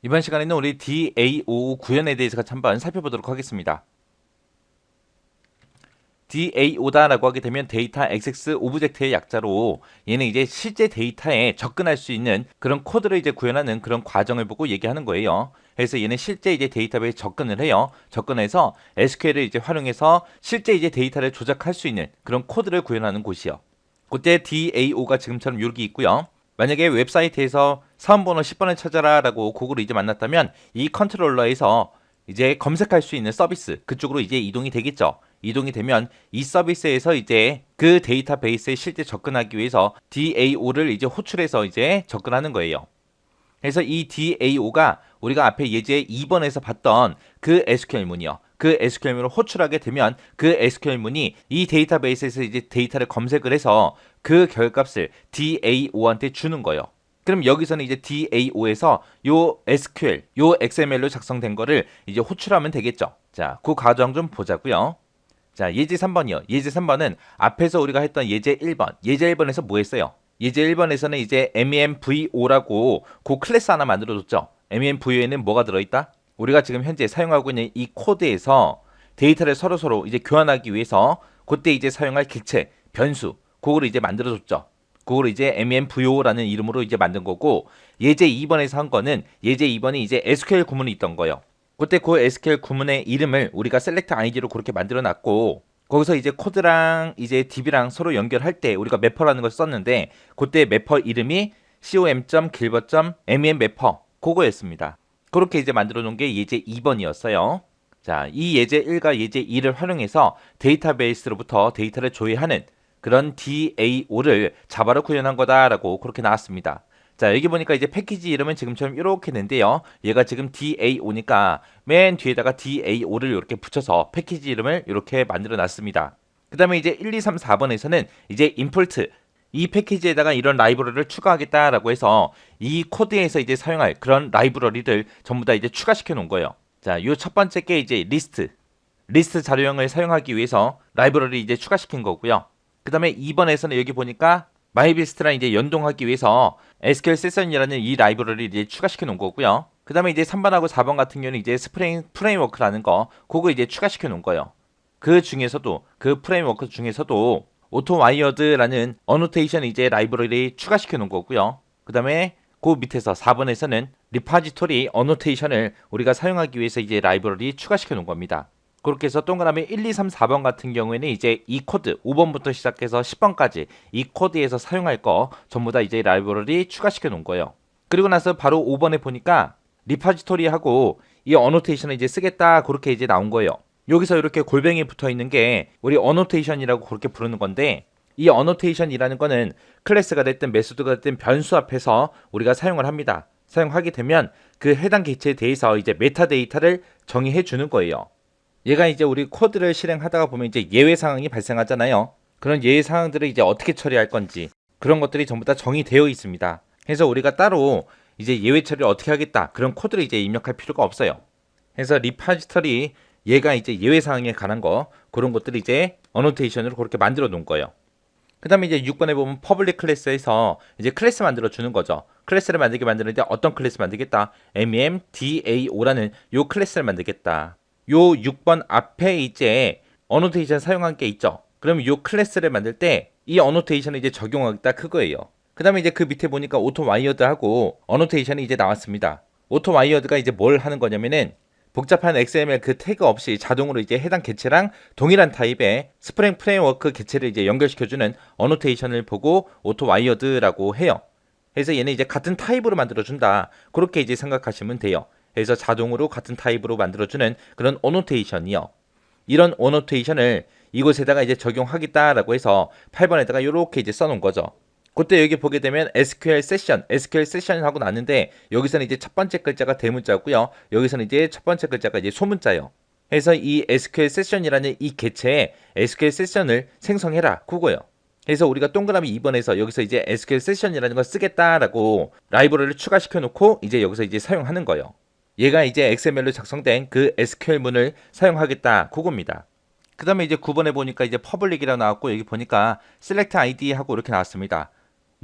이번 시간에는 우리 DAO 구현에 대해서 같이 한번 살펴보도록 하겠습니다. DAO다라고 하게 되면 데이터 액세스 오브젝트의 약자로 얘는 이제 실제 데이터에 접근할 수 있는 그런 코드를 이제 구현하는 그런 과정을 보고 얘기하는 거예요. 그래서 얘는 실제 이제 데이터베이스 접근을 해요. 접근해서 SQL을 이제 활용해서 실제 이제 데이터를 조작할 수 있는 그런 코드를 구현하는 곳이요. 그때 DAO가 지금처럼 여기 있고요. 만약에 웹사이트에서 사원번호 10번을 찾아라 라고 그거를 이제 만났다면 이 컨트롤러에서 이제 검색할 수 있는 서비스 그쪽으로 이제 이동이 되겠죠. 이동이 되면 이 서비스에서 이제 그 데이터베이스에 실제 접근하기 위해서 DAO를 이제 호출해서 이제 접근하는 거예요. 그래서 이 DAO가 우리가 앞에 예제 2번에서 봤던 그 SQL문이요. 그 SQL문을 호출하게 되면 그 SQL문이 이 데이터베이스에서 이제 데이터를 검색을 해서 그 결값을 DAO한테 주는 거예요. 그럼 여기서는 이제 DAO에서 요 SQL, 요 XML로 작성된 거를 이제 호출하면 되겠죠. 자, 그 과정 좀 보자고요. 자, 예제 3번이요. 예제 3번은 앞에서 우리가 했던 예제 1번. 예제 1번에서 뭐 했어요? 예제 1번에서는 이제 MEMVO라고 그 클래스 하나 만들어줬죠. MEMVO에는 뭐가 들어있다? 우리가 지금 현재 사용하고 있는 이 코드에서 데이터를 서로 이제 교환하기 위해서 그때 이제 사용할 객체, 변수, 그거를 이제 만들어줬죠. 그거를 이제 MEMVO라는 이름으로 이제 만든 거고, 예제 2번에서 한 거는 예제 2번이 이제 SQL 구문이 있던 거예요. 그때 그 SQL 구문의 이름을 우리가 셀렉트 아이디로 그렇게 만들어 놨고, 거기서 이제 코드랑 이제 DB랑 서로 연결할 때 우리가 매퍼라는 걸 썼는데, 그때 매퍼 이름이 com.gilbert.mem 매퍼 그거였습니다. 그렇게 이제 만들어 놓은 게 예제 2번이었어요. 자, 이 예제 1과 예제 2를 활용해서 데이터베이스로부터 데이터를 조회하는 그런 DAO를 자바로 구현한 거다라고 그렇게 나왔습니다. 자, 여기 보니까 이제 패키지 이름은 지금처럼 이렇게 낸데요. 얘가 지금 DAO니까 맨 뒤에다가 DAO를 이렇게 붙여서 패키지 이름을 이렇게 만들어 놨습니다. 그 다음에 이제 1, 2, 3, 4번에서는 이제 임포트 이 패키지에다가 이런 라이브러리를 추가하겠다라고 해서 이 코드에서 이제 사용할 그런 라이브러리를 전부 다 이제 추가시켜 놓은 거예요. 자, 요 첫 번째 게 이제 리스트 자료형을 사용하기 위해서 라이브러리 이제 추가시킨 거고요. 그 다음에 2번에서는 여기 보니까 마이비스트랑 이제 연동하기 위해서 SQL 세션이라는 이 라이브러리를 이제 추가시켜 놓은 거고요. 그 다음에 이제 3번하고 4번 같은 경우는 이제 스프링 프레임워크라는 거, 그거 이제 추가시켜 놓은 거예요. 그 프레임워크 중에서도 오토 와이어드라는 어노테이션 이제 라이브러리 추가시켜 놓은 거고요. 그 다음에 그 밑에서 4번에서는 리파지토리 어노테이션을 우리가 사용하기 위해서 이제 라이브러리 추가시켜 놓은 겁니다. 그렇게 해서 동그라미 1, 2, 3, 4번 같은 경우에는 이제 이 코드 5번부터 시작해서 10번까지 이 코드에서 사용할 거 전부 다 이제 라이브러리 추가시켜 놓은 거예요. 그리고 나서 바로 5번에 보니까 리파지토리하고 이 어노테이션을 이제 쓰겠다 그렇게 이제 나온 거예요. 여기서 이렇게 골뱅이 붙어 있는 게 우리 어노테이션이라고 그렇게 부르는 건데 이 어노테이션이라는 거는 클래스가 됐든 메소드가 됐든 변수 앞에서 우리가 사용을 합니다. 사용하게 되면 그 해당 객체에 대해서 이제 메타데이터를 정의해 주는 거예요. 얘가 이제 우리 코드를 실행하다가 보면 이제 예외 상황이 발생하잖아요. 그런 예외 상황들을 이제 어떻게 처리할 건지 그런 것들이 전부 다 정의되어 있습니다. 그래서 우리가 따로 이제 예외 처리를 어떻게 하겠다 그런 코드를 이제 입력할 필요가 없어요. 그래서 리파지터리 얘가 이제 예외 상황에 관한 거 그런 것들을 이제 어노테이션으로 그렇게 만들어 놓은 거예요. 그 다음에 이제 6번에 보면 퍼블릭 클래스에서 이제 클래스 만들어 주는 거죠. 클래스를 만들는데 어떤 클래스 만들겠다? MEMDAO라는 요 클래스를 만들겠다. 요 6번 앞에 이제 어노테이션 사용한 게 있죠. 그럼 요 클래스를 만들 때 이 어노테이션을 이제 적용하겠다 그거예요. 그 다음에 이제 그 밑에 보니까 오토 와이어드하고 어노테이션이 이제 나왔습니다. 오토 와이어드가 이제 뭘 하는 거냐면은 복잡한 XML 그 태그 없이 자동으로 이제 해당 객체랑 동일한 타입의 스프링 프레임워크 객체를 이제 연결시켜주는 어노테이션을 보고 오토 와이어드라고 해요. 그래서 얘는 이제 같은 타입으로 만들어준다. 그렇게 이제 생각하시면 돼요. 그래서 자동으로 같은 타입으로 만들어주는 그런 어노테이션이요. 이런 어노테이션을 이곳에다가 이제 적용하겠다라고 해서 8번에다가 이렇게 이제 써놓은 거죠. 그때 여기 보게 되면 SQL 세션 하고 나는데 여기서는 이제 첫 번째 글자가 대문자고요. 여기서는 이제 첫 번째 글자가 이제 소문자예요. 그래서 이 SQL 세션이라는 이 개체에 SQL 세션을 생성해라 그거예요. 그래서 우리가 동그라미 2번에서 여기서 이제 SQL 세션이라는 걸 쓰겠다라고 라이브러리를 추가시켜 놓고 이제 여기서 이제 사용하는 거예요. 얘가 이제 XML로 작성된 그 SQL문을 사용하겠다 그겁니다. 그 다음에 이제 9번에 보니까 이제 퍼블릭이라고 나왔고 여기 보니까 select id 하고 이렇게 나왔습니다.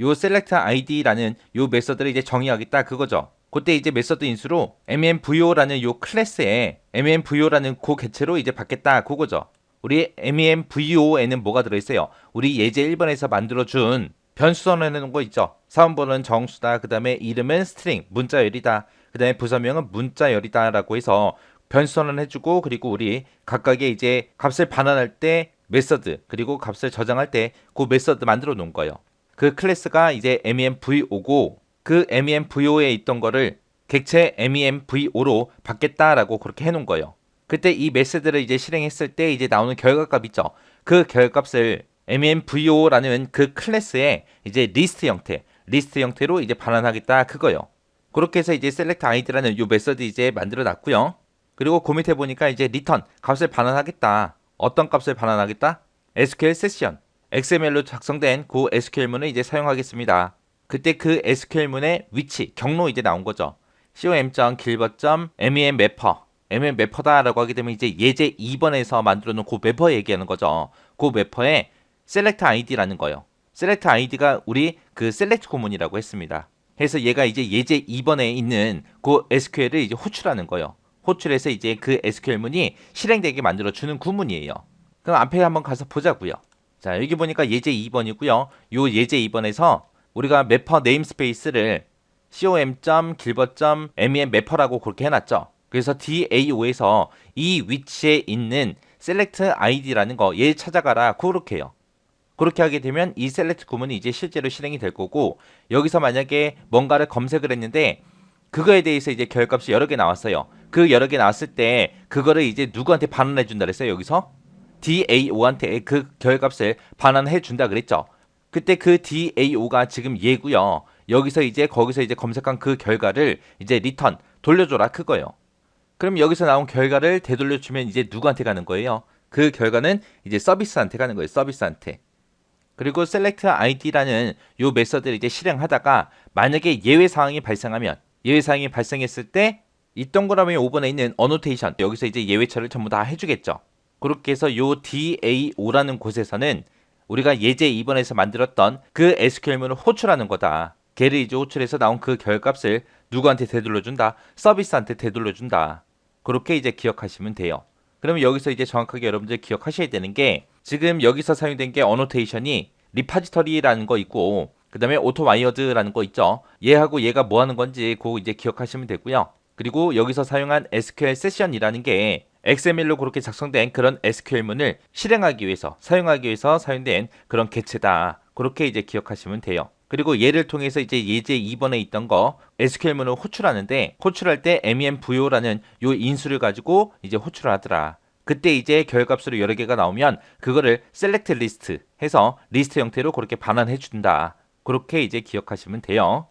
요 select id라는 요 메서드를 이제 정의하겠다 그거죠. 그때 이제 메서드 인수로 memvo라는 요 클래스에 memvo라는 그 개체로 이제 받겠다 그거죠. 우리 memvo에는 뭐가 들어있어요? 우리 예제 1번에서 만들어준 변수 선언해놓은 거 있죠. 사원번호는 정수다. 그 다음에 이름은 스트링, 문자열이다. 그 다음에 부서명은 문자열이다 라고 해서 변수 선언해주고, 그리고 우리 각각의 이제 값을 반환할 때 메서드, 그리고 값을 저장할 때 그 메서드 만들어 놓은 거예요. 그 클래스가 이제 memvo고, 그 memvo에 있던 거를 객체 memvo로 받겠다라고 그렇게 해놓은 거예요. 그때 이 메서드를 이제 실행했을 때 이제 나오는 결과값 있죠. 그 결과값을 memvo라는 그 클래스에 이제 리스트 형태로 이제 반환하겠다 그거요. 그렇게 해서 이제 select id라는 요 메서드 이제 만들어 놨고요. 그리고 그 밑에 보니까 이제 return 값을 반환하겠다. 어떤 값을 반환하겠다? SQL 세션. XML로 작성된 그 SQL문을 이제 사용하겠습니다. 그때 그 SQL문의 위치, 경로 이제 나온 거죠. com.gilbert.memmapper mmapper다라고 하게 되면 이제 예제 2번에서 만들어 놓은 그 매퍼 얘기하는 거죠. 그 매퍼에 select id라는 거예요. select id가 우리 그 select 구문이라고 했습니다. 그래서 얘가 이제 예제 2번에 있는 그 SQL을 이제 호출하는 거예요. 호출해서 이제 그 SQL문이 실행되게 만들어 주는 구문이에요. 그럼 앞에 한번 가서 보자고요. 자, 여기 보니까 예제 2번이고요. 요 예제 2번에서 우리가 매퍼 네임스페이스를 com.gilbert.memmapper라고 그렇게 해놨죠. 그래서 DAO에서 이 위치에 있는 select id라는 거 얘 찾아가라 그렇게 해요. 그렇게 하게 되면 이 select 구문이 이제 실제로 실행이 될 거고, 여기서 만약에 뭔가를 검색을 했는데 그거에 대해서 이제 결값이 여러 개 나왔어요. 그 여러 개 나왔을 때 그거를 이제 누구한테 반환해 준다 그랬어요. 여기서 DAO한테 그 결값을 반환해 준다 그랬죠. 그때 그 DAO가 지금 얘고요. 여기서 이제 거기서 이제 검색한 그 결과를 이제 return 돌려줘라 그거예요. 그럼 여기서 나온 결과를 되돌려주면 이제 누구한테 가는 거예요? 그 결과는 이제 서비스한테 가는 거예요. 서비스한테. 그리고 select id라는 요 메서드를 이제 실행하다가 만약에 예외 사항이 발생했을 때 이 동그라미 5번에 있는 annotation 여기서 이제 예외처를 전부 다 해주겠죠. 그렇게 해서 요 DAO라는 곳에서는 우리가 예제 2번에서 만들었던 그 SQL문을 호출하는 거다. 걔를 이제 호출해서 나온 그 결값을 누구한테 되돌려준다? 서비스한테 되돌려준다. 그렇게 이제 기억하시면 돼요. 그러면 여기서 이제 정확하게 여러분들 기억하셔야 되는 게, 지금 여기서 사용된 게 어노테이션이 리파지터리라는 거 있고, 그 다음에 오토와이어드라는 거 있죠. 얘하고 얘가 뭐 하는 건지 그거 이제 기억하시면 되고요. 그리고 여기서 사용한 SQL 세션이라는 게 XML로 그렇게 작성된 그런 SQL문을 실행하기 위해서, 사용하기 위해서 사용된 그런 개체다. 그렇게 이제 기억하시면 돼요. 그리고 얘를 통해서 이제 예제 2번에 있던 거 SQL문을 호출하는데, 호출할 때 memvo라는 요 인수를 가지고 이제 호출을 하더라. 그때 이제 결값으로 여러 개가 나오면 그거를 select list 해서 리스트 형태로 그렇게 반환해 준다. 그렇게 이제 기억하시면 돼요.